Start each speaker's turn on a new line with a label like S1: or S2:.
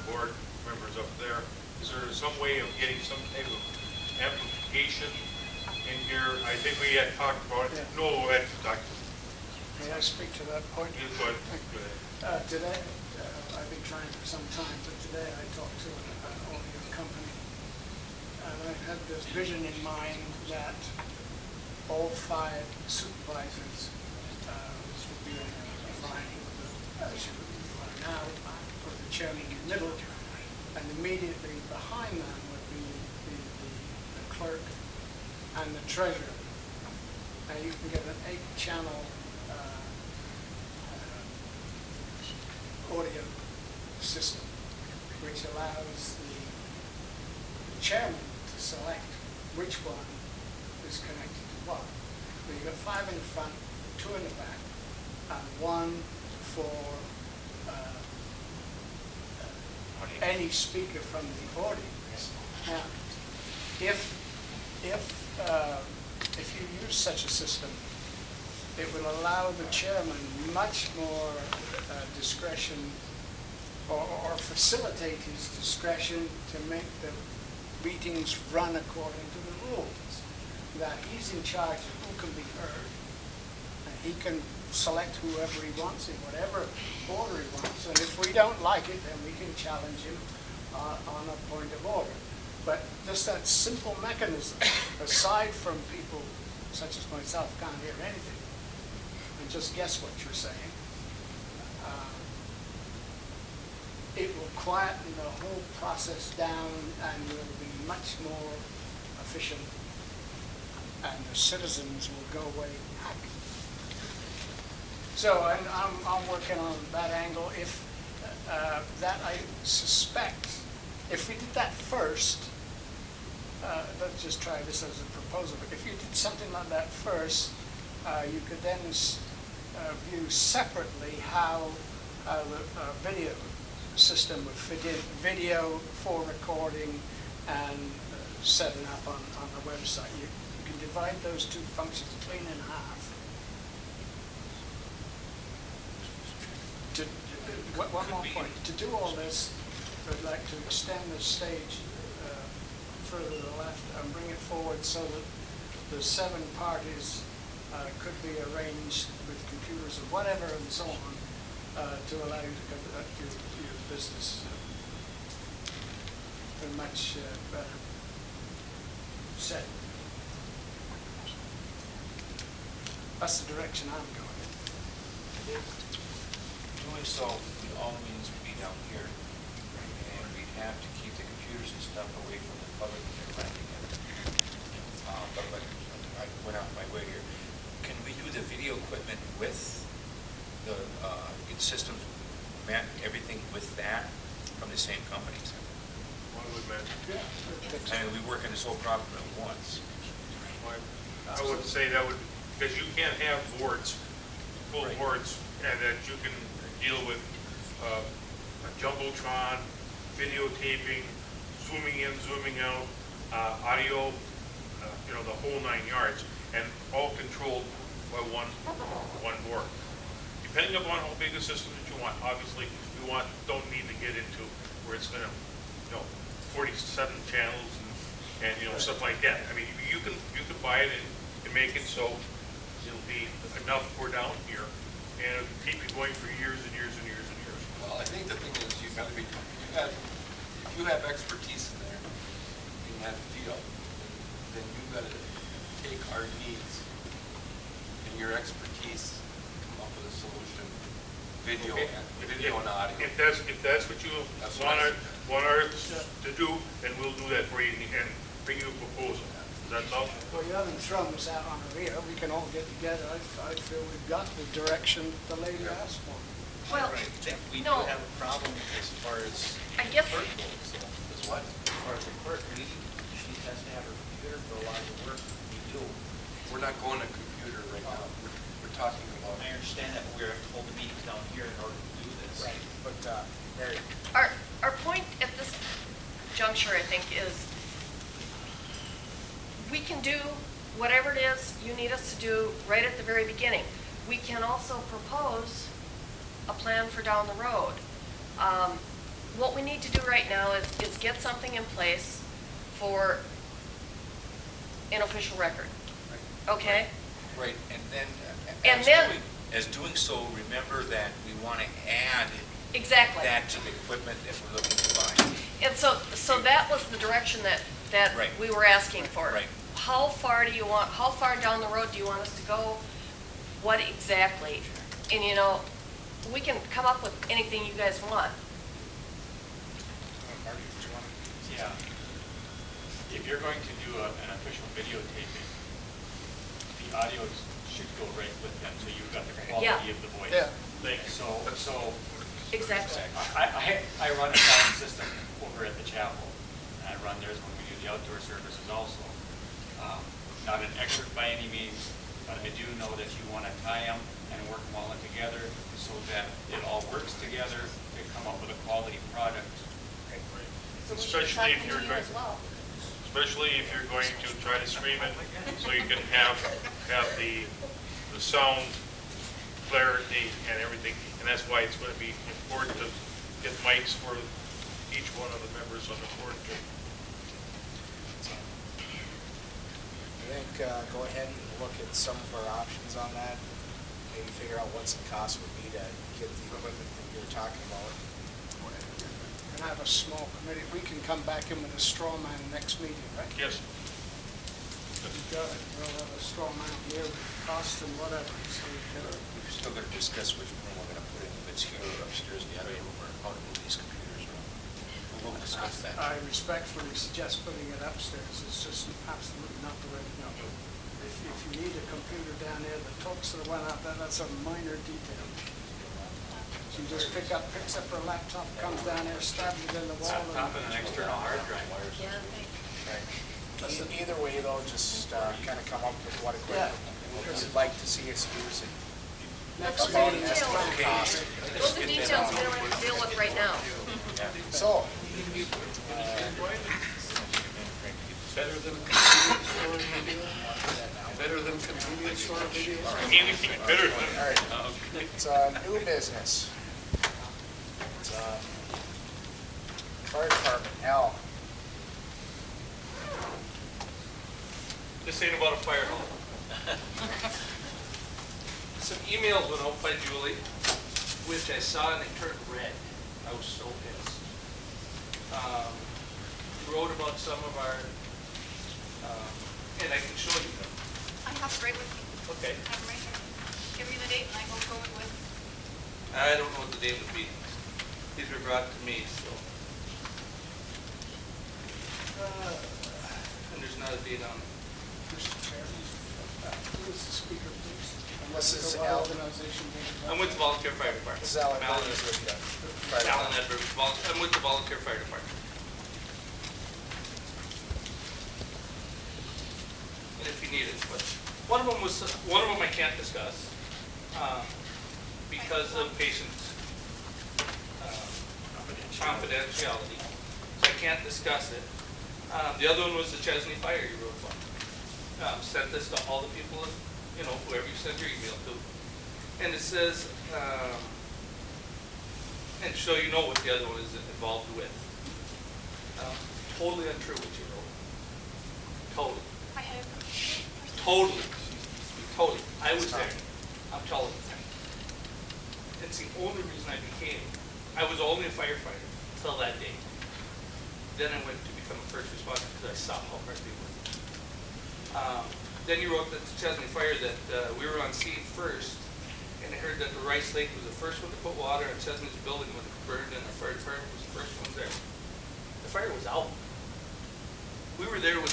S1: the board members up there, is there some way of getting some type of amplification in here? I think we had talked about it.
S2: Yeah.
S1: No, that's Dr.
S2: May I speak to that point?
S1: You go ahead.
S2: Today, I've been trying for some time, but today I talked to an audio company. And I had this vision in mind that all 5 supervisors would be in a line, as you are now, with the chairman in the middle, and immediately behind them would be the clerk and the treasurer. Now you can get an 8-channel audio system, which allows the chairman to select which one is connected to what. So you've got 5 in the front, 2 in the back, and 1 for any speaker from the audience. Now, if you use such a system, it will allow the chairman much more discretion, or facilitate his discretion to make the meetings run according to the rules. That he's in charge of who can be heard, and he can select whoever he wants in whatever order he wants, and if we don't like it, then we can challenge him on a point of order. But just that simple mechanism, aside from people such as myself can't hear anything, and just guess what you're saying, it will quieten the whole process down and will be much more efficient, and the citizens will go away happy. So, and I'm working on that angle. If that, I suspect, if we did that first, let's just try this as a proposal. If you did something like that first, you could then view separately how the video system would fit in, video for recording and setting up on the website. You can divide those 2 functions clean in half. One more point. To do all this, I'd like to extend the stage further to the left and bring it forward so that the 7 parties could be arranged with computers or whatever and so on to allow you to conduct your business in a much better setting. That's the direction I'm going in.
S3: Doing so, all means would be down here, and we'd have to keep the computers and stuff away from the public when they're landing in. But I went out my way here. Can we do the video equipment with the systems, everything with that from the same companies?
S1: What would man?
S2: Yeah.
S3: I mean, we work on this whole problem at once.
S1: I would say that would, because you can't have boards, full
S3: Right.
S1: boards, and that you can deal with a jumbotron, videotaping, zooming in, zooming out, audio, the whole 9 yards, and all controlled by one board. Depending upon how big a system that you want, obviously don't need to get into where it's going to, 47 channels and stuff like that. I mean, you can buy it and make it so it'll be enough for down here, and it'll keep you going for years and years and years and years.
S4: Well, I think the thing is if you have expertise in there in that field, then you've got to take our needs and your expertise, come up with a solution, video and audio.
S1: If that's what you want us to do, then we'll do that for you and bring you a proposal. That's all.
S2: Well, you haven't thrown us out on a rear. We can all get together. I feel we've got the direction the lady asked for.
S5: Well,
S6: We
S5: no,
S6: do have a problem as far as
S5: I guess,
S6: clerk goes.
S4: Is what?
S6: As far as the clerk, she has to have her computer for a lot of the work we do.
S4: We're not going to computer right now. We're talking about.
S6: I understand that, but we're to hold the meetings down here in order to do this.
S2: Right. But Mary,
S5: our point at this juncture, I think, is we can do whatever it is you need us to do right at the very beginning. We can also propose a plan for down the road. what we need to do right now is get something in place for an official record, okay?
S3: Right, and then,
S5: And then-
S3: as doing so, remember that we want to add
S5: Exactly.
S3: that to the equipment that we're looking to buy.
S5: And so that was the direction that
S3: Right.
S5: we were asking for.
S3: Right.
S5: How far down the road do you want us to go? What exactly? And you know, we can come up with anything you guys want.
S3: Marty, do you want to?
S7: Yeah. If you're going to do an official videotaping, the audio should go right with them, so you've got the
S5: Yeah.
S7: quality of the voice.
S2: Yeah.
S7: So
S5: Exactly.
S7: I run a sound system over at the chapel, and I run theirs when we do the outdoor services also. Not an expert by any means, but I do know that you want to tie them and work them all in together so that it all works together to come up with a quality product.
S5: So we should be
S1: Especially if
S5: talking
S1: you're
S5: to you
S1: going-
S5: as well.
S1: Especially if you're going to try to stream it, so you can have the sound clarity and everything. And that's why it's going to be important to get mics for each one of the members on the board.
S6: I think, go ahead and look at some of our options on that, maybe figure out what some cost would be to get the equipment that you're talking about.
S2: And have a small committee, we can come back in with a straw man next meeting, right?
S1: Yes.
S2: We've got it, we'll have a straw man here with cost and whatever, so we can.
S3: We're still going to discuss which room we're going to put in, if it's here or upstairs in the other room, or how to move these computers around. We'll discuss that.
S2: I respectfully suggest putting it upstairs, it's just absolutely not the way to go. If you need a computer down there, the folks that went out there, that's a minor detail. She just picks up her laptop, comes down there, stabs it in the wall.
S7: Laptop and an external hard drive.
S5: Yeah.
S6: Either way though, just kind of come up with what equipment you'd like to see us use. And
S2: Next
S5: Those are
S2: meeting,
S5: details.
S6: cost.
S5: Those are details we don't have to deal with right now.
S6: So,
S4: Better than convenience store video? Better than convenience store video?
S1: Anything better than.
S6: all right, it's new business. It's fire department, Al.
S4: This ain't about a fire hall. Some emails went out by Julie, which I saw and they turned red. I was so pissed. Wrote about some of our, and I can show you them.
S8: I have it right with me.
S4: Okay.
S8: I have it right here. Give me the date and I will go with.
S4: I don't know what the date would be. These were brought to me, so. And there's not a date on it.
S2: Mr. Chairman, who is the speaker, please?
S6: This is
S2: What
S6: Al.
S2: organization did it?
S4: I'm with the Volunteer Fire Department.
S6: This is Alan
S4: Alan
S6: Burns with the fire
S4: Alan
S6: department.
S4: Edwards, I'm with the Volunteer Fire Department. And if you need it, but one of them I can't discuss, because of patient confidentiality, so I can't discuss it. The other one was the Chesney Fire you wrote about. Sent this to all the people, you know, whoever you send your email to. And it says, and so you know what the other one is involved with. Totally untrue what you wrote. Totally.
S8: I have.
S4: Totally. Totally. I was there. I'm telling you. It's the only reason I was only a firefighter till that day. Then I went to become a first responder because I saw how hard they were. Then you wrote that the Chesney Fire that we were on scene first, and I heard that the Rice Lake was the first one to put water on Chesney's building when it burned, and our fire department was the first one there. The fire was out. We were there with